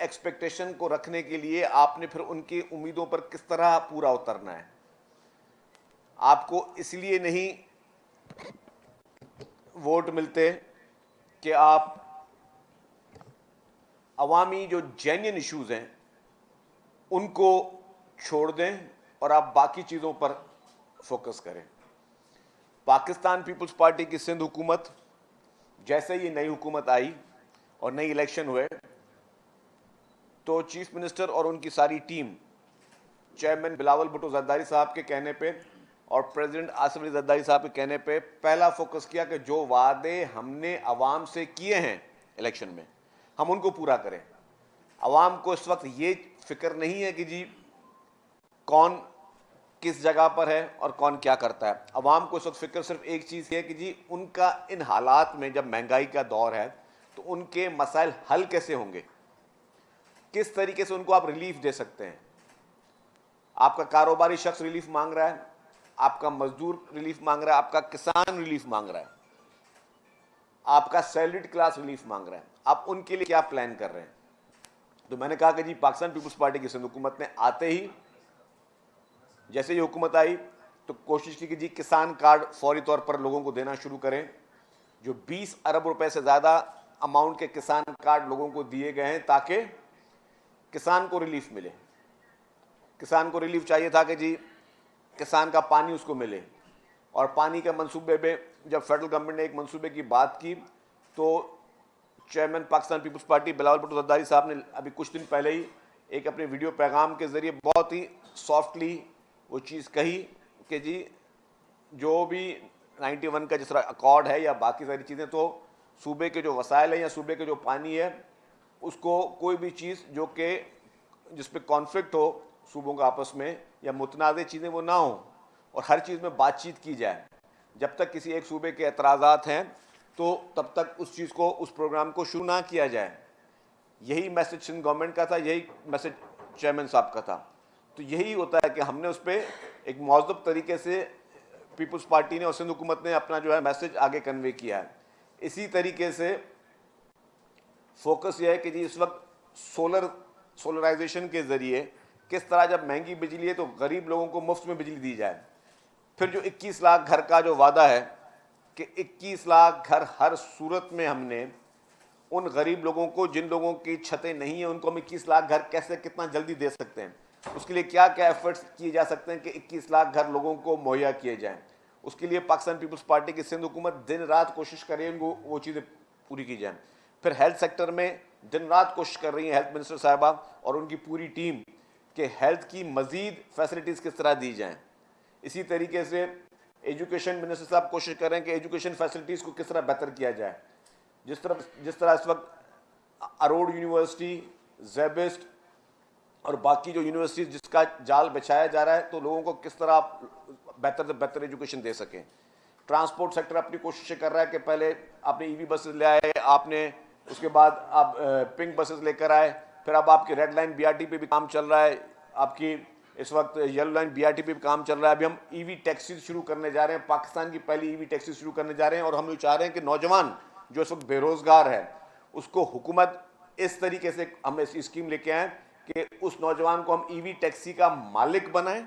Expectation को रखने के लिए आपने फिर उनकी उम्मीदों पर किस तरह पूरा उतरना है। आपको इसलिए नहीं वोट मिलते कि आप अवामी जो जेन्युइन इश्यूज हैं उनको छोड़ दें और आप बाकी चीज़ों पर फोकस करें। पाकिस्तान पीपल्स पार्टी की सिंध हुकूमत, जैसे ही नई हुकूमत आई और नई इलेक्शन हुए, तो चीफ मिनिस्टर और उनकी सारी टीम चेयरमैन बिलावल भुट्टो जरदारी साहब के कहने पे और प्रेसिडेंट आसिफ अली जरदारी साहब के कहने पे पहला फोकस किया कि जो वादे हमने अवाम से किए हैं इलेक्शन में, हम उनको पूरा करें। अवाम को इस वक्त ये फिक्र नहीं है कि जी कौन किस जगह पर है और कौन क्या करता है। अवाम को इस वक्त फिक्र सिर्फ एक चीज़ है कि जी उनका इन हालात में, जब महंगाई का दौर है, तो उनके मसाइल हल कैसे होंगे, किस तरीके से उनको आप रिलीफ दे सकते हैं। आपका कारोबारी शख्स रिलीफ मांग रहा है, आपका मजदूर रिलीफ मांग रहा है, आपका किसान रिलीफ मांग रहा है, आपका सैलरीड क्लास रिलीफ मांग रहा है। आप उनके लिए क्या प्लान कर रहे हैं? तो मैंने कहा कि जी पाकिस्तान पीपल्स पार्टी की सिंध हुकूमत ने आते ही, जैसे ही हुकूमत आई, तो कोशिश की कि जी किसान कार्ड फौरी तौर पर लोगों को देना शुरू करें। जो 20 अरब रुपए से ज़्यादा अमाउंट के किसान कार्ड लोगों को दिए गए हैं ताकि किसान को रिलीफ मिले। किसान को रिलीफ चाहिए था कि जी किसान का पानी उसको मिले, और पानी के मंसूबे में जब फेडरल गवर्नमेंट ने एक मंसूबे की बात की, तो chairman Pakistan People's Party Bilawal Bhutto Zardari साहब ने अभी कुछ दिन पहले ही एक अपने वीडियो पैगाम के ज़रिए बहुत ही सॉफ्टली वो चीज़ कही कि जी जो भी 91 का जिस तरह अकॉर्ड है या बाकी सारी चीज़ें, तो सूबे के जो वसाइल हैं या सूबे के जो पानी है, उसको कोई भी चीज़ जो कि जिस पे कॉन्फ्लिक्ट हो सूबों का आपस में या मुतनाज़ चीज़ें, वो ना हो, और हर चीज़ में बातचीत की जाए। जब तक किसी एक सूबे के एतराज़ात हैं तो तब तक उस चीज़ को, उस प्रोग्राम को शुरू ना किया जाए। यही मैसेज सिंध गवर्नमेंट का था, यही मैसेज चेयरमैन साहब का था। तो यही होता है कि हमने उस पर एक मौज़ूब तरीके से पीपल्स पार्टी ने और सिंध हुकूमत ने अपना जो है मैसेज आगे कन्वे किया है। इसी तरीके से फोकस यह है कि जी इस वक्त सोलराइजेशन के ज़रिए किस तरह, जब महंगी बिजली है तो गरीब लोगों को मुफ्त में बिजली दी जाए। फिर जो 21 लाख घर का जो वादा है कि 21 लाख घर हर सूरत में हमने उन गरीब लोगों को, जिन लोगों की छतें नहीं हैं, उनको हम 21 लाख घर कैसे, कितना जल्दी दे सकते हैं, उसके लिए क्या क्या एफर्ट्स किए जा सकते हैं कि 21 लाख घर लोगों को मुहैया किए जाएं। उसके लिए पाकिस्तान पीपल्स पार्टी की सिंध हुकूमत दिन रात कोशिश करेंगे वो चीज़ें पूरी की जाएं। फिर हेल्थ सेक्टर में दिन रात कोशिश कर रही हैं हेल्थ मिनिस्टर साहिबा और उनकी पूरी टीम कि हेल्थ की मज़ीद फैसिलिटीज़ किस तरह दी जाएँ। इसी तरीके से एजुकेशन मिनिस्टर साहब कोशिश कर रहे हैं कि एजुकेशन फैसिलिटीज़ को किस तरह बेहतर किया जाए। जिस तरह इस वक्त अरोड़ यूनिवर्सिटी, ज़ेबिस्ट और बाकी जो यूनिवर्सिटीज़ जिसका जाल बिछाया जा रहा है, तो लोगों को किस तरह आप बेहतर से बेहतर एजुकेशन दे सकें। ट्रांसपोर्ट सेक्टर अपनी कोशिशें कर रहा है कि पहले आपने ईवी बसेस ले आए, आपने उसके बाद आप पिंक बसेस लेकर आए, फिर अब आपकी रेड लाइन बीआरटी पे भी काम चल रहा है, आपकी इस वक्त येलो लाइन बीआरटी पे भी काम चल रहा है। अभी हम ईवी टैक्सी शुरू करने जा रहे हैं, पाकिस्तान की पहली ईवी टैक्सी शुरू करने जा रहे हैं, और हम ये चाह रहे हैं कि नौजवान जो इस वक्त बेरोजगार है उसको हुकूमत इस तरीके से हम ऐसी स्कीम लेके आए कि उस नौजवान को हम ईवी टैक्सी का मालिक बनाएं,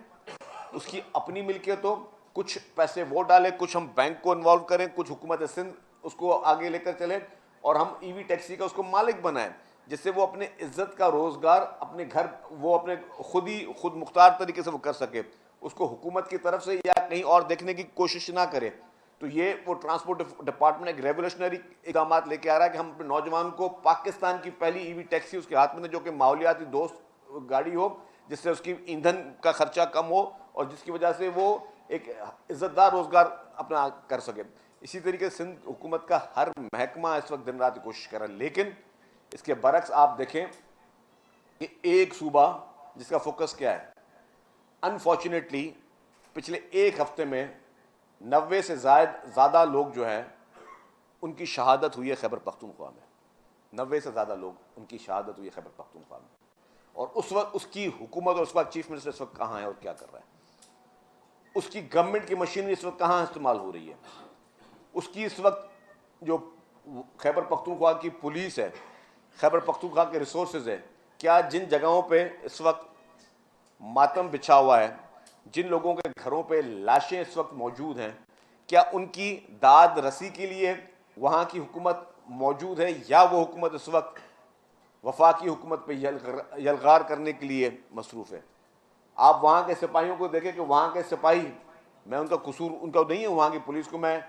उसकी अपनी मिल्कियत हो, कुछ पैसे वो डालें, कुछ हम बैंक को इन्वॉल्व करें, कुछ हुकूमत सिंध उसको आगे लेकर चले, और हम ईवी टैक्सी का उसको मालिक बनाएं, जिससे वो अपने इज्जत का रोजगार अपने घर, वो अपने खुद मुख्तार तरीके से वो कर सके, उसको हुकूमत की तरफ से या कहीं और देखने की कोशिश ना करे। तो ये वो ट्रांसपोर्ट डिपार्टमेंट एक रेवोल्यूशनरी इक़दाम लेके आ रहा है कि हम अपने नौजवान को पाकिस्तान की पहली ईवी टैक्सी उसके हाथ में, जो कि माहौलियाती दोस्त गाड़ी हो, जिससे उसकी ईंधन का खर्चा कम हो और जिसकी वजह से वो एक इज्जतदार रोजगार अपना कर सके। इसी तरीके से सिंध हुकूमत का हर महकमा इस वक्त दिन रात कोशिश कर रहा है, लेकिन इसके बरक्स आप देखें कि एक सूबा जिसका फोकस क्या है, अनफॉर्चुनेटली पिछले एक हफ्ते में 90 से ज़्यादा लोग जो है उनकी शहादत हुई है खैबर पख्तूनख्वा में। 90 से ज़्यादा लोग उनकी शहादत हुई है खैबर पख्तूनख्वा में, और उस वक्त उसकी हुकूमत और उस वक्त चीफ मिनिस्टर इस वक्त कहाँ है और क्या कर रहा है, उसकी गवर्नमेंट की मशीनरी इस वक्त कहाँ इस्तेमाल हो रही है, उसकी इस वक्त जो खैबर पख्तूनख्वा की पुलिस है, खैबर पख्तूनख्वा के रिसोर्सेज है, क्या जिन जगहों पे इस वक्त मातम बिछा हुआ है, जिन लोगों के घरों पे लाशें इस वक्त मौजूद हैं, क्या उनकी दाद रसी के लिए वहाँ की हुकूमत मौजूद है, या वो हुकूमत इस वक्त वफाकी हुकूमत पे यलगार करने के लिए मसरूफ़ है? आप वहाँ के सिपाहियों को देखें कि वहाँ के सिपाही, मैं उनका कसूर उनका नहीं है, वहाँ की पुलिस को मैं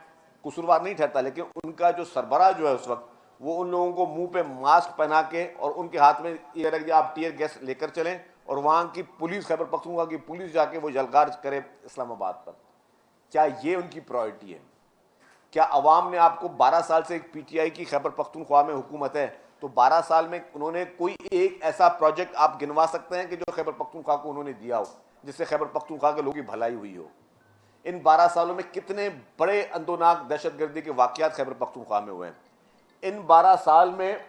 कसूरवार नहीं ठहरता, लेकिन उनका जो सरबराह जो है उस वक्त, वो उन लोगों को मुंह पे मास्क पहना के और उनके हाथ में ये रख दिया आप टीयर गैस लेकर चलें, और वहाँ की पुलिस, खैबर पख्तूनख्वा की पुलिस जाके वो यलगार करे इस्लामाबाद पर। क्या ये उनकी प्रायोरिटी है? क्या अवाम ने आपको 12 साल से एक पीटीआई की खैबर पख्तूनख्वा में हुकूमत है, तो 12 साल में उन्होंने कोई एक ऐसा प्रोजेक्ट आप गिनवा सकते हैं कि जो खैबर पख्तूनख्वा को उन्होंने दिया हो, जिससे खैबर पख्तूनख्वा के लोगों की भलाई हुई हो? इन 12 सालों में कितने बड़े अंदोनाक दहशतगर्दी के वाकयात खैबर पख्तूनख्वा में हुए हैं? इन 12 साल में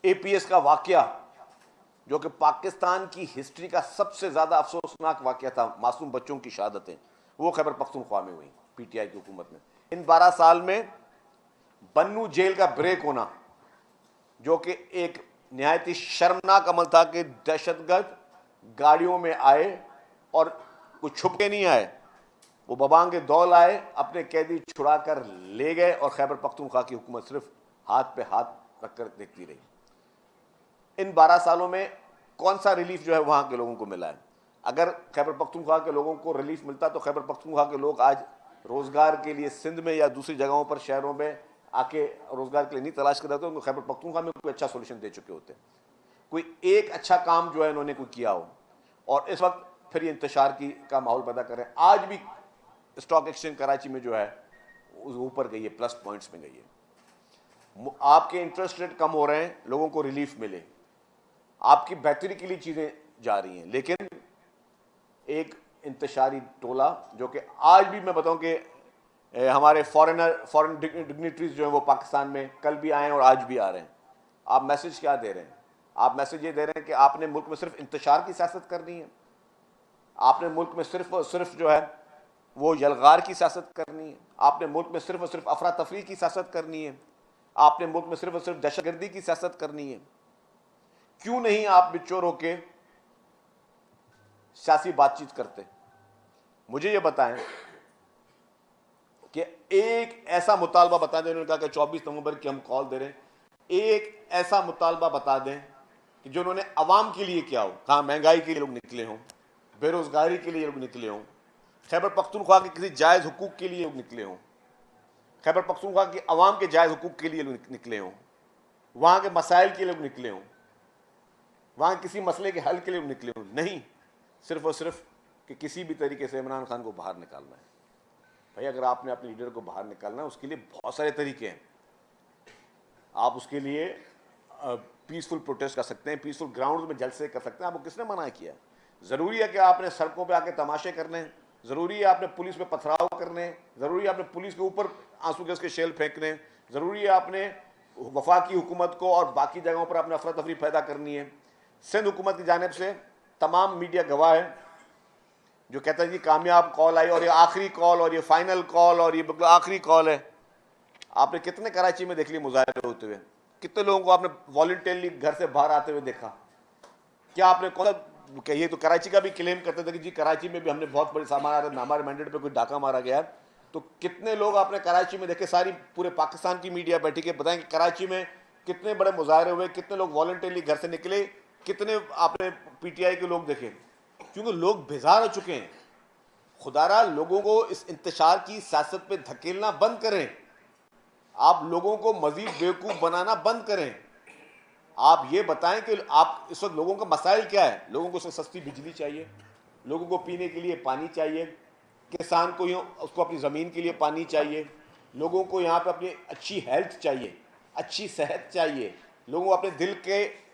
एपीएस का वाकया, जो कि पाकिस्तान की हिस्ट्री का सबसे ज्यादा अफसोसनाक वाकया था, मासूम बच्चों की शहादतें, वो खैबर पख्तूनख्वा में हुई पीटीआई की हुकूमत में। इन 12 साल में बन्नू जेल का ब्रेक होना, जो कि एक निहायत ही शर्मनाक अमल था कि दहशतगर्द गाड़ियों में आए और कुछ छुप के नहीं आए, वो बबांगे दौल आए, अपने कैदी छुड़ा कर ले गए, और खैबर पख्तूनख्वा की हुकूमत सिर्फ हाथ पे हाथ रखकर देखती रही। इन 12 सालों में कौन सा रिलीफ जो है वहां के लोगों को मिला है? अगर खैबर पख्तूनख्वा के लोगों को रिलीफ मिलता तो खैबर पख्तूनख्वा के लोग आज रोजगार के लिए सिंध में या दूसरी जगहों पर शहरों में आके रोजगार के लिए नहीं तलाश कर रहे थे, उनको खैबर पख्तूनख्वा में कोई अच्छा सोल्यूशन दे चुके होते, कोई एक अच्छा काम जो है इन्होंने कोई किया हो। और इस वक्त फिर ये इंतशार का माहौल पैदा कर रहे हैं। आज भी स्टॉक एक्सचेंज कराची में जो है ऊपर गई है, प्लस पॉइंट्स में गई है। आपके इंटरेस्ट रेट कम हो रहे हैं, लोगों को रिलीफ मिले, आपकी बेहतरी के लिए चीजें जा रही हैं, लेकिन एक इंतशारी टोला, जो कि आज भी मैं बताऊं कि हमारे फॉरेन डिग्निटरीज जो हैं वो पाकिस्तान में कल भी आए हैं और आज भी आ रहे हैं। आप मैसेज क्या दे रहे हैं? आप मैसेज ये दे रहे हैं कि आपने मुल्क में सिर्फ इंतशार की सियासत करनी है, आपने मुल्क में सिर्फ और सिर्फ जो है वो यलगार की सियासत करनी है, आपने मुल्क में सिर्फ और सिर्फ अफरा तफरी की सियासत करनी है, आपने मुल्क में सिर्फ और सिर्फ दहशतगर्दी की सियासत करनी है। क्यों नहीं आप बिचौर होके सियासी बातचीत करते? मुझे ये बताएं कि एक ऐसा मुतालबा बता दें, उन्होंने कहा कि 24 नवंबर की हम कॉल दे रहे हैं, एक ऐसा मुतालबा बता दें कि जो उन्होंने अवाम के लिए किया हो। कहाँ महंगाई के लिए लोग निकले हों, बेरोजगारी के लिए लोग निकले हों, खैबर पख्तूनख्वा के किसी जायज़ हुकूक के लिए लोग निकले हों, खैबर पख्तूनख्वा की अवाम के जायज़ हुकूक के लिए लोग निकले हों, वहाँ के मसाइल के लिए लोग निकले हों, वहाँ किसी मसले के हल के लिए निकले हों। नहीं, सिर्फ और सिर्फ कि किसी भी तरीके से इमरान खान को बाहर निकालना है। भाई, अगर आपने अपने लीडर को बाहर निकालना है, उसके लिए बहुत सारे तरीके हैं। आप उसके लिए पीसफुल प्रोटेस्ट कर सकते हैं, पीसफुल ग्राउंड में जलसे कर सकते हैं। आपको किसने मना किया? ज़रूरी है कि आपने सड़कों पे आके तमाशे करने, ज़रूरी है आपने पुलिस पे पथराव करने, ज़रूरी है आपने पुलिस के ऊपर आंसू गैस के शेल फेंकने, ज़रूरी है आपने वफाकी हुकूमत को और बाकी जगहों पर आपने अफरा तफरी पैदा करनी है। सिंध हुकूमत की जानिब से तमाम मीडिया गवाह है, जो कहता है कि कामयाब कॉल आई और ये आखिरी कॉल और ये फाइनल कॉल और ये बिल्कुल आखिरी कॉल है। आपने कितने कराची में देख लिए मुजाहरे होते हुए? कितने लोगों को आपने वॉलंटियरली घर से बाहर आते हुए देखा? क्या आपने कौन सा, ये तो कराची का भी क्लेम करते थे कि जी कराची में भी हमने बहुत बड़े सामान, हमारे मैंडेट पे कोई डाका मारा गया है। तो कितने लोग आपने कराची में देखे? सारी पूरे पाकिस्तान की मीडिया बैठी के बताएं कि कराची में कितने बड़े मुजाहरे हुए, कितने लोग वॉलंटियरली घर से निकले, कितने आपने पीटीआई के लोग देखे? क्योंकि लोग बेजार हो चुके हैं। खुदारा लोगों को इस इंतशार की सियासत पे धकेलना बंद करें। आप लोगों को मजीद बेवकूफ बनाना बंद करें। आप ये बताएं कि आप इस वक्त लोगों का मसाइल क्या है। लोगों को सस्ती बिजली चाहिए, लोगों को पीने के लिए पानी चाहिए, किसान को उसको अपनी ज़मीन के लिए पानी चाहिए, लोगों को यहाँ पे अपनी अच्छी हेल्थ चाहिए, अच्छी सेहत चाहिए, लोगों को अपने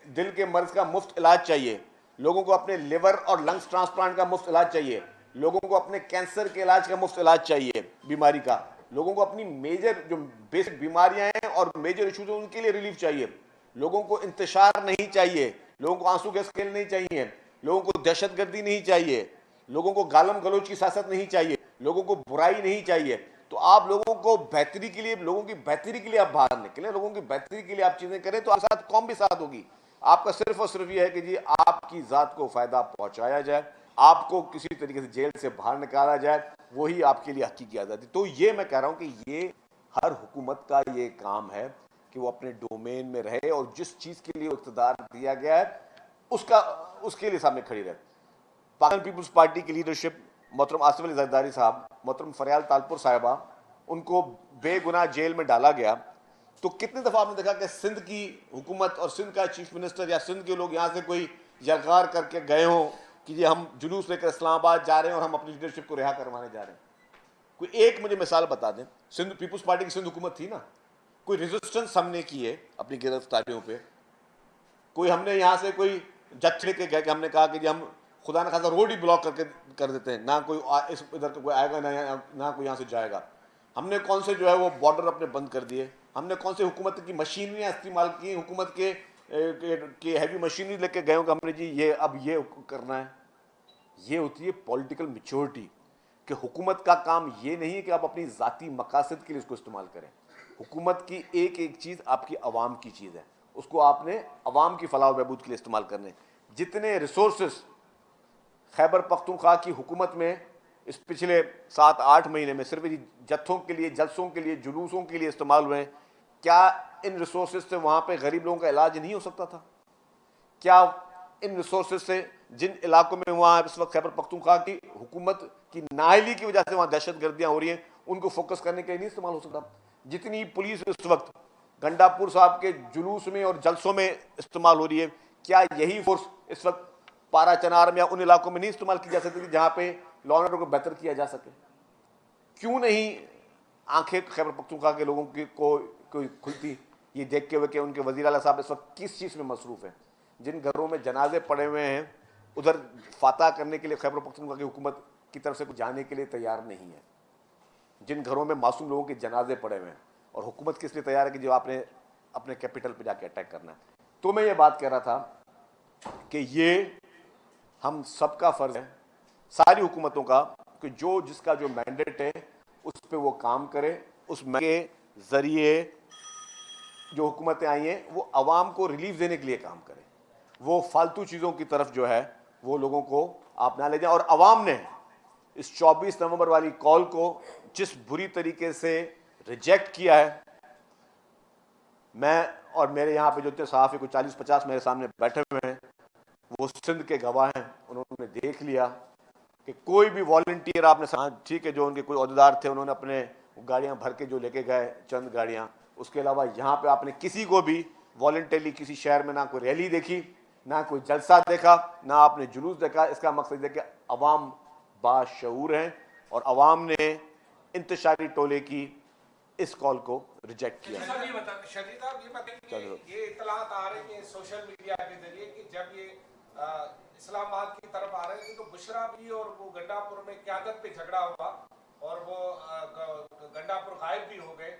दिल के मर्ज का मुफ्त इलाज चाहिए, लोगों को अपने लिवर और लंग्स ट्रांसप्लांट का मुफ्त इलाज चाहिए, लोगों को अपने कैंसर के इलाज का मुफ्त इलाज चाहिए, बीमारी का, लोगों को अपनी मेजर जो बेसिक बीमारियां हैं और मेजर इशूज हैं उनके लिए रिलीफ चाहिए। लोगों को इंतशार नहीं चाहिए, लोगों को आंसू गैस खेल नहीं चाहिए, लोगों को दहशतगर्दी नहीं चाहिए, लोगों को गालम गलोच की सियासत नहीं चाहिए, लोगों को बुराई नहीं चाहिए। तो आप लोगों को बेहतरी के लिए, लोगों की बेहतरी के लिए आप बाहर निकलें, लोगों की बेहतरी के लिए आप चीजें करें, तो आपके साथ कौम भी साथ होगी, आपका सिर्फ और सिर्फ ये है कि जी आपकी जात को फायदा पहुंचाया जाए, आपको किसी तरीके से जेल से बाहर निकाला जाए, वही आपके लिए हकीकी आज़ादी। तो ये मैं कह रहा हूं कि ये हर हुकूमत का ये काम है कि वो अपने डोमेन में रहे और जिस चीज के लिए इख्तियार दिया गया है उसके लिए सामने खड़ी रहे। पाकिस्तान पीपल्स पार्टी की लीडरशिप, मोहतरम आसिफ अली जरदारी साहब, मोहतरम फरियाल तालपुर साहिबा, उनको बेगुनाह जेल में डाला गया। तो कितनी दफा आपने देखा कि सिंध की हुकूमत और सिंध का चीफ मिनिस्टर या सिंध के लोग यहाँ से कोई यलगार करके गए हों कि ये हम जुलूस लेकर इस्लामाबाद जा रहे हैं और हम अपनी लीडरशिप को रिहा करवाने जा रहे हैं। कोई एक मुझे मिसाल बता दें। सिंध पीपल्स पार्टी की सिंध हुकूमत थी ना, कोई रेजिस्टेंस हमने की है अपनी गिरफ्तारियों पे? कोई हमने यहाँ से कोई जज लेके गए कि हमने कहा कि हम खुदा न खासा रोड ही ब्लॉक करके कर देते हैं, ना कोई इस इधर का कोई आएगा ना कोई यहाँ से जाएगा? हमने कौन से जो है वो बॉर्डर अपने बंद कर दिए? हमने कौन से हुकूमत की मशीनरियाँ इस्तेमाल की, हुकूमत के हैवी मशीनरी लेके गए कि हमने जी ये अब ये करना है? ये होती है पॉलिटिकल मैच्योरिटी कि हुकूमत का काम ये नहीं है कि आप अपनी ज़ाती मकासद के लिए इसको इस्तेमाल करें। हुकूमत की एक एक चीज़ आपकी अवाम की चीज़ है, उसको आपने अवाम की फलाह बहबूद के लिए इस्तेमाल करने। जितने रिसोर्सेस खैबर पख्तूनख्वा की हुकूमत में इस पिछले 7-8 महीने में सिर्फ जत्थों के लिए, जलसों के लिए, जुलूसों के लिए इस्तेमाल हुए, क्या इन रिसोर्सेज से वहाँ पे गरीब लोगों का इलाज नहीं हो सकता था? क्या इन रिसोर्सेज से जिन इलाकों में वहाँ इस वक्त खैबर पख्तूनख्वा की हुकूमत की नाअहली की वजह से वहाँ दहशत गर्दियाँ हो रही हैं, उनको फोकस करने के लिए नहीं इस्तेमाल हो सकता? जितनी पुलिस इस वक्त गंडापुर साहब के जुलूस में और जलसों में इस्तेमाल हो रही है, क्या यही फोर्स इस वक्त पारा चनार में या उन इलाकों में नहीं इस्तेमाल की जा सकती थी जहाँ पे लॉ एंड ऑर्डर को बेहतर किया जा सके? क्यों नहीं आंखें खैबर पख्तूनख्वा के लोगों की कोई खुलती ये देख के हुए कि उनके वज़ीर आला साहब इस वक्त किस चीज़ में मसरूफ़ हैं? जिन घरों में जनाजे पड़े हुए हैं उधर फातह करने के लिए खैबर पख्तूनख्वा की हुकूमत की तरफ से कुछ जाने के लिए तैयार नहीं है। जिन घरों में मासूम लोगों के जनाजे पड़े हुए हैं, और हुकूमत किस लिए तैयार है कि जो आपने अपने कैपिटल पे जाके अटैक करना है। तो मैं ये बात कह रहा था कि ये हम सबका फ़र्ज़ है, सारी हुकूमतों का, कि जो जिसका जो मैंडेट है उस पर वो काम करे। उस के ज़रिए जो हुकूमतें आई हैं वो आवाम को रिलीफ देने के लिए काम करें, वो फालतू चीज़ों की तरफ जो है वो लोगों को आप ना ले जाएं। और आवाम ने इस 24 नवंबर वाली कॉल को जिस बुरी तरीके से रिजेक्ट किया है, मैं और मेरे यहाँ पे जो थे सहाफ़ी को 40-50 मेरे सामने बैठे हुए हैं, वो सिंध के गवाह हैं, उन्होंने देख लिया कि कोई भी वॉलंटियर आपने ठीक है, जो उनके कोई अहदेदार थे उन्होंने अपने गाड़ियाँ भर के जो लेके गए चंद गाड़ियाँ, उसके अलावा यहाँ पे आपने किसी को भी वॉलंटरली किसी शहर में ना कोई रैली देखी, ना कोई जलसा देखा, ना आपने जुलूस देखा। इसका मकसद है कि अवाम बाशऊर हैं और अवाम ने इंतशारी टोले की इस कॉल को रिजेक्ट किया। शरीफ साहब ये बताएं कि ये इत्तलात आ रही है सोशल मीडिया के जरिए कि जब ये इस्लामाबाद की तरफ आ रहे थे तो बुशरा भी और वो गंडापुर में क़यादत पे झगड़ा हुआ और वो गंडापुर गायब भी हो गए।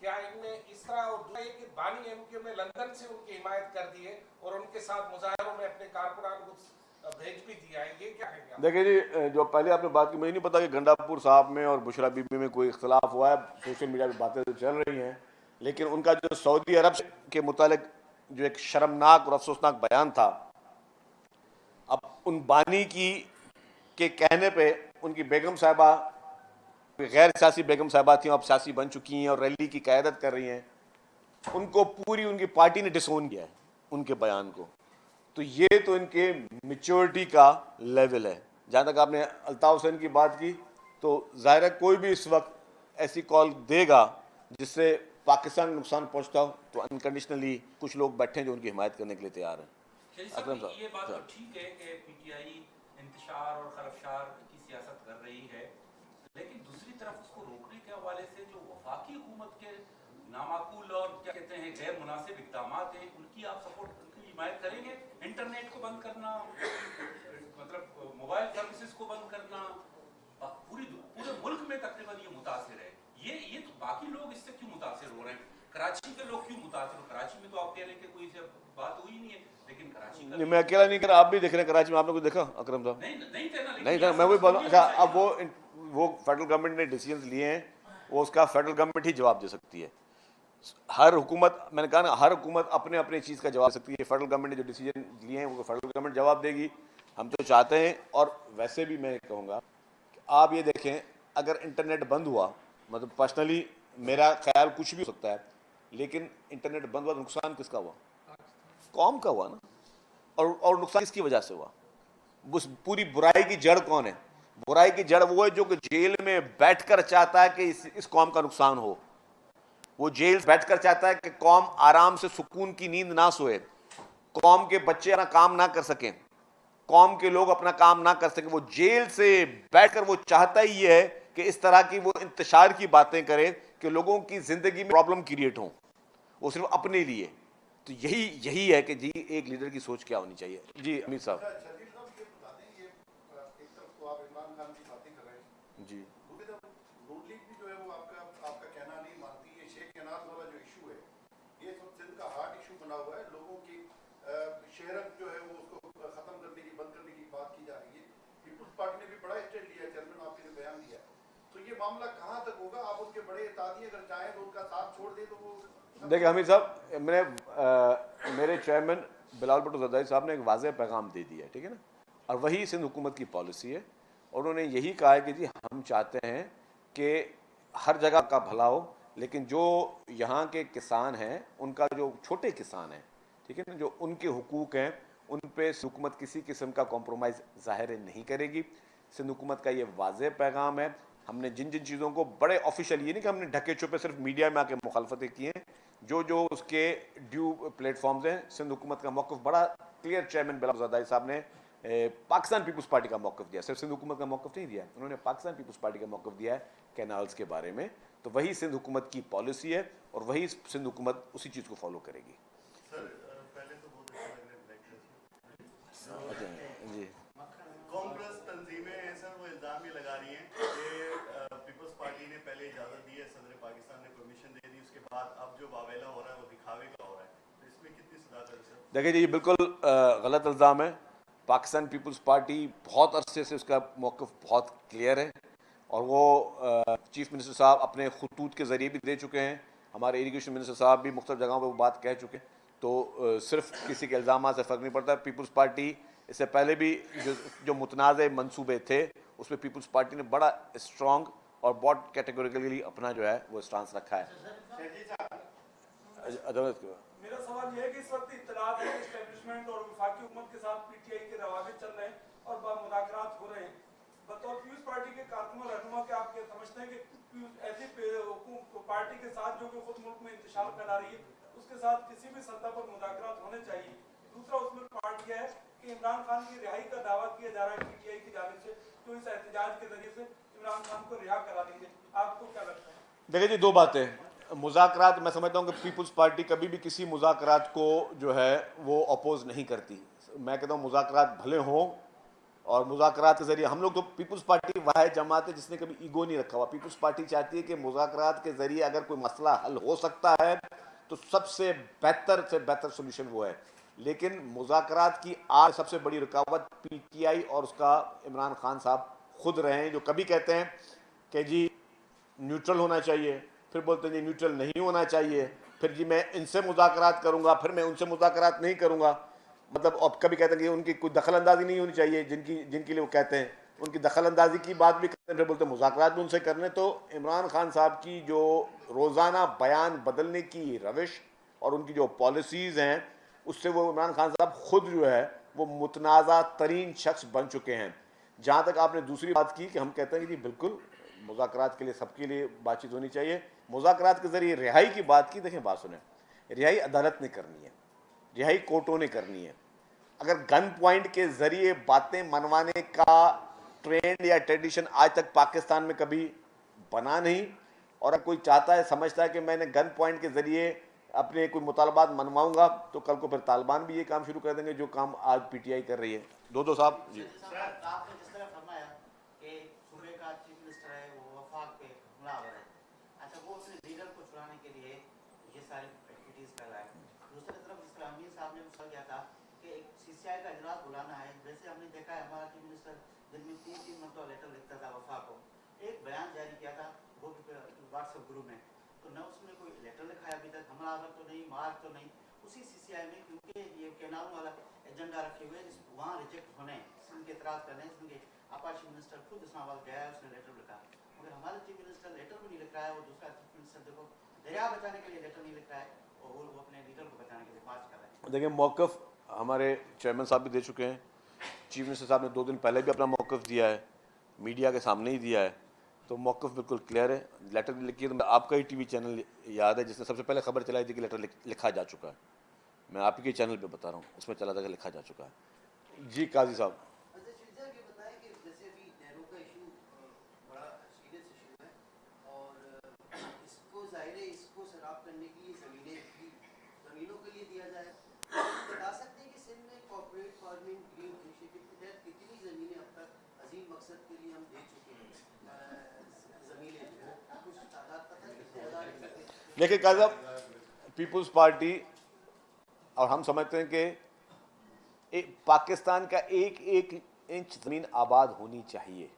क्या इनने इस तरह और कि बानी एमके में लंदन से उनकी हिमायत कर दी है और उनके साथ मुजाहरों में अपने कारकुनान को भेज भी दिया है, ये क्या है? देखिए जी, जो पहले आपने बात की, मुझे नहीं पता कि गंडापुर साहब में और बुशरा बीबी में कोई इख्तलाफ हुआ है। सोशल मीडिया पर बातें तो चल रही हैं, लेकिन उनका जो सऊदी अरब के मुतालिक जो एक शर्मनाक और अफसोसनाक बयान था, अब उन बानी के कहने पे उनकी बेगम साहिबा, गैर सियासी बेगम साहिबा थी, अब सियासी बन चुकी हैं और रैली की क़यादत कर रही हैं, उनको पूरी उनकी पार्टी ने डिसोन किया है उनके बयान को। तो ये तो इनके मैच्योरिटी का लेवल है। जहाँ तक आपने अल्ताफ़ हुसैन की बात की, तो ज़ाहिर है कोई भी इस वक्त ऐसी कॉल देगा जिससे पाकिस्तान को नुकसान पहुँचता हो, तो अनकंडीशनली कुछ लोग बैठे हैं जो उनकी हिमायत करने के लिए तैयार हैं। अकरम साहब, ये बात तो ठीक है कि पीटीआई इंतशार और खरफशार की सियासत कर रही है, लेकिन दूसरी तरफ उसको रोकने के हवाले से जो वफाकी हुकूमत के नामाकूल और क्या कहते हैं गैर मुनासिब इक़दाम हैं, उनकी आप सपोर्ट, उनकी हिमायत करेंगे? इंटरनेट को बंद करना, मतलब मोबाइल सर्विसेज को बंद करना, पूरे मुल्क में तकरीबन ये मुतासिर है। ये तो बाकी लोग इससे क्यों मुतासिर हो रहे हैं? कराची के लोग क्यों मुतासिर हो? कराची में तो आप कह रहे हैं कि कोई बात हुई नहीं है, लेकिन कराची का मैं अकेला नहीं कर रहा, आप भी देख रहे हैं कराची में। आपने कुछ देखा अकरम साहब? नहीं था, मैं वही बोल रहा हूँ। अच्छा, अब वो फेडरल गवर्नमेंट ने डिसीजंस लिए हैं, वो उसका फेडरल गवर्नमेंट ही जवाब दे सकती है। हर हुकूमत, मैंने कहा ना, हर हुकूमत अपने अपने चीज़ का जवाब सकती है। फेडरल गवर्नमेंट ने जो डिसीजन लिए हैं वो फेडरल गवर्नमेंट जवाब देगी। हम तो चाहते हैं, और वैसे भी मैं कहूँगा कि आप ये देखें, अगर इंटरनेट बंद हुआ, मतलब पर्सनली मेरा ख्याल कुछ भी हो सकता है, लेकिन इंटरनेट बंद हुआ तो नुकसान किसका हुआ? कौम का हुआ ना। और नुकसान किसकी वजह से हुआ? उस पूरी बुराई की जड़ कौन है? बुराई की जड़ वो है जो कि जेल में बैठकर चाहता है कि इस कौम का नुकसान हो। वो जेल बैठकर चाहता है कि कौम आराम से सुकून की नींद ना सोए, कौम के बच्चे अपना काम ना कर सकें, कौम के लोग अपना काम ना कर सकें। वो जेल से बैठकर वो चाहता ही ये है कि इस तरह की वो इंतशार की बातें करे कि लोगों की जिंदगी में प्रॉब्लम क्रिएट हो, वो सिर्फ अपने लिए। तो यही यही है कि जी एक लीडर की सोच क्या होनी चाहिए। जी अमित साहब। शर्जील साहब ये बता दें, ये एक तरफ तो आप इमरान खान की बातें कर रहे हैं, जी दूसरी तरफ नून लीग भी जो है वो आपका कहना नहीं मानती। ये शेख शहनाज वाला जो इशू है, ये सब सिंध का हार्ट इशू बना हुआ है। लोगों की शहरत जो है वो उसको खत्म करने की, बंद करने की बात की जा रही है। पीपुल्स पार्टी ने भी बड़ा स्टैंड लिया है, चेयरमैन आपने जो बयान दिया, तो ये मामला कहाँ तक होगा? आप उनके बड़े इत्यादी अगर चाहें तो उनका साथ छोड़ दें तो वो। देखिए हमीद साहब, मेरे चेयरमैन बिलावल भुट्टो जरदारी साहब ने एक वाज़ेह पैगाम दे दिया है, ठीक है ना, और वही सिंध हुकूमत की पॉलिसी है। और उन्होंने यही कहा है कि जी हम चाहते हैं कि हर जगह का भला हो, लेकिन जो यहाँ के किसान हैं, उनका जो छोटे किसान हैं, ठीक है ना, जो उनके हुकूक हैं, उन पे हुकूमत किसी किस्म का कॉम्प्रोमाइज़ ज़ाहिर नहीं करेगी। सिंध हुकूमत का ये वाज़ेह पैगाम है। हमने जिन जिन चीज़ों को बड़े ऑफिशियल, ये नहीं कि हमने ढके छुपे सिर्फ मीडिया में आके मुखालफतें की हैं, जो जो उसके ड्यू प्लेटफॉर्म्स हैं, सिंध हुकूमत का मौक़िफ़ बड़ा क्लियर चेयरमैन बिलावल जरदारी साहब ने पाकिस्तान पीपल्स पार्टी का मौक़िफ़ दिया, सिर्फ सिंध हुकूमत का मौक़िफ़ नहीं दिया, उन्होंने पाकिस्तान पीपल्स पार्टी का मौक़िफ़ दिया है कैनाल्स के बारे में। तो वही सिंध हुकूमत की पॉलिसी है और वही सिंध हुकूमत उसी चीज़ को फॉलो करेगी। सर पहले तो बहुत अच्छा लग रहा है ब्लैक अच्छा जी। कांग्रेस तंजीमें हैं सर, वो इल्जाम ये लगा रही हैं कि पीपल्स पार्टी ने पहले इजाजत दी है, सदर पाकिस्तान ने परमिशन दे दी, उसके बाद अब जो वावेला हो रहा है वो दिखावे का हो रहा है, तो इसमें कितनी सदाकत है सर? देखिए जी, ये बिल्कुल गलत इल्ज़ाम है। पाकिस्तान पीपल्स पार्टी बहुत अरसे से उसका मौक़िफ़ बहुत क्लियर है, और वो चीफ मिनिस्टर साहब अपने खतूत के ज़रिए भी दे चुके हैं, हमारे इरीगेशन मिनिस्टर साहब भी मुख्तलिफ जगहों पर वो बात कह चुके हैं। तो सिर्फ किसी के इल्ज़ाम से फ़र्क नहीं पड़ता। पीपल्स पार्टी इससे पहले भी जो मुतनाज़ मनसूबे थे, उसमें पीपल्स पार्टी ने बड़ा स्ट्रॉन्ग और बहुत कैटेगोरिकली अपना जो है वो स्टांस रखा है। मेरा सवाल यह है कि इस वक्त इत्तलात है एस्टेब्लिशमेंट और वफाकी हुकूमत के साथ पीटीआई के रवाबित चल रहे हैं और मुज़ाकरात हो रहे हैं। बतौर पीपल्स पार्टी के कारकुन और रहनुमा के आप समझते हैं कि ऐसी पार्टी के साथ जो कि खुद मुल्क में इंतशार फैला रही है, उसके साथ किसी भी सतह पर मुज़ाकरात होने चाहिए? दूसरा उसमें पार्ट यह है कि इमरान खान की रिहाई का दावा किया जा रहा है पीटीआई की जानिब से, तो इस एहतजाज के जरिए से इमरान खान को रिहा करा देंगे। आपको क्या लगता है? देखिए जी, दो बातें। मुज़ाकरात, मैं समझता हूँ कि पीपल्स पार्टी कभी भी किसी मुज़ाकरात को जो है वो अपोज नहीं करती। मैं कहता हूँ मुज़ाकरात भले हों, और मुज़ाकरात के ज़रिए हम लोग, तो पीपल्स पार्टी वाहिद जमात है जिसने कभी ईगो नहीं रखा हुआ। पीपल्स पार्टी चाहती है कि मुज़ाकरात के ज़रिए अगर कोई मसला हल हो सकता है तो सबसे बेहतर सोल्यूशन वो है। लेकिन मुज़ाकरात की आज सबसे बड़ी रुकावट पीटीआई और उसका इमरान खान साहब खुद रहे हैं, जो कभी कहते हैं कि जी न्यूट्रल होना चाहिए, फिर बोलते हैं जी न्यूट्रल नहीं होना चाहिए, फिर जी मैं इनसे मुज़ाकरात करूंगा, फिर मैं उनसे मुज़ाकरात नहीं करूंगा। मतलब अब कभी कहते हैं कि उनकी कोई दखल अंदाजी नहीं होनी चाहिए, जिनके लिए वो कहते हैं उनकी दखल अंदाजी की बात भी करते हैं, फिर बोलते हैं मुज़ाकरात भी उनसे करने। तो इमरान खान साहब की जो रोज़ाना बयान बदलने की रविश और उनकी जो पॉलिसीज़ हैं, उससे वो इमरान खान साहब खुद जो है वो मुतनाज़ा तरीन शख्स बन चुके हैं। जहाँ तक आपने दूसरी बात की कि हम कहते हैं कि जी बिल्कुल मुज़ाकरात के लिए सबके लिए बातचीत होनी चाहिए, मुज़ाकरात के ज़रिए रिहाई की बात की। देखें, बात सुने, रिहाई अदालत ने करनी है, रिहाई कोर्टों ने करनी है। अगर गन पॉइंट के ज़रिए बातें मनवाने का ट्रेंड या ट्रेडिशन आज तक पाकिस्तान में कभी बना नहीं, और अगर कोई चाहता है, समझता है कि मैंने गन पॉइंट के ज़रिए अपने कोई मुतालबात मनवाऊंगा, तो कल को फिर तालिबान भी ये काम शुरू कर देंगे जो काम आज पीटीआई कर रही है। दो साहब जी। आपने जिस तरह फरमाया कि सूबे का चीफ मिनिस्टर है वो वफाक पे हमलावर है, अच्छा वो अपने लीडर को छुड़ाने के लिए ये सारी एक्टिविटीज कर रहा है। दूसरी तरफ जिस तरह अमीर साहब ने पूछा गया था कि सीसीआई का इजलास बुलाना है, वैसे हमने देखा है हमारा चीफ मिनिस्टर दिन में 3-3 मरतबा लेटर लिखता था वफाक को, एक बयान जारी किया था वो भी व्हाट्सएप ग्रुप में, तो न उसमें कोई लेटर लिखा है अभी तक, हमलावर तो नहीं, मार तो नहीं, उसी सीसीआई में क्योंकि ये कैनाल वाला एजेंडा रखे हुए वहाँ रिजेक्ट होने सिंध के एतराज़ करने, जिनके आपाशी मिनिस्टर खुद इस्लामाबाद गया है, उसने लेटर लिखा, मगर हमारा चीफ मिनिस्टर लेटर भी नहीं लिख रहा है, और दूसरा चीफ मिनिस्टर देखो दरिया बचाने के लिए लेटर नहीं लिख रहा है, और वो अपने लीडर को बचाने के लिए मार्च कर रहे हैं। देखिए, मौक़िफ़ हमारे चेयरमैन साहब भी दे चुके हैं, चीफ मिनिस्टर साहब ने 2 दिन पहले भी अपना मौक़िफ़ दिया है, मीडिया के सामने ही दिया है, तो मौक़िफ़ बिल्कुल क्लियर है। लेटर लिखिए, तो आपका ही टीवी चैनल याद है जिसने सबसे पहले खबर चलाई थी कि लेटर लिखा जा चुका है। मैं आप ही के चैनल पे बता रहा हूँ, उसमें चला था कि लिखा जा चुका है। जी काजी साहब, देखिए काजी साहब, पीपल्स पार्टी और हम समझते हैं कि पाकिस्तान का एक एक इंच ज़मीन आबाद होनी चाहिए।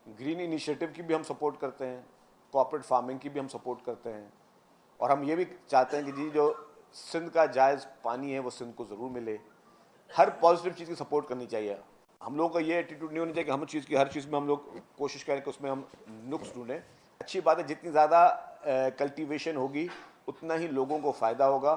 ग्रीन इनिशिएटिव की भी हम सपोर्ट करते हैं, कॉर्पोरेट फार्मिंग की भी हम सपोर्ट करते हैं, और हम ये भी चाहते हैं कि जी जो सिंध का जायज़ पानी है वो सिंध को ज़रूर मिले। हर पॉजिटिव चीज़ की सपोर्ट करनी चाहिए। हम लोगों का ये एटीट्यूड नहीं होना चाहिए कि हम चीज़ की हर चीज़ में हम लोग कोशिश करें कि उसमें हम नुक्स ढूंढें। अच्छी बात है, जितनी ज़्यादा कल्टीवेशन होगी उतना ही लोगों को फ़ायदा होगा।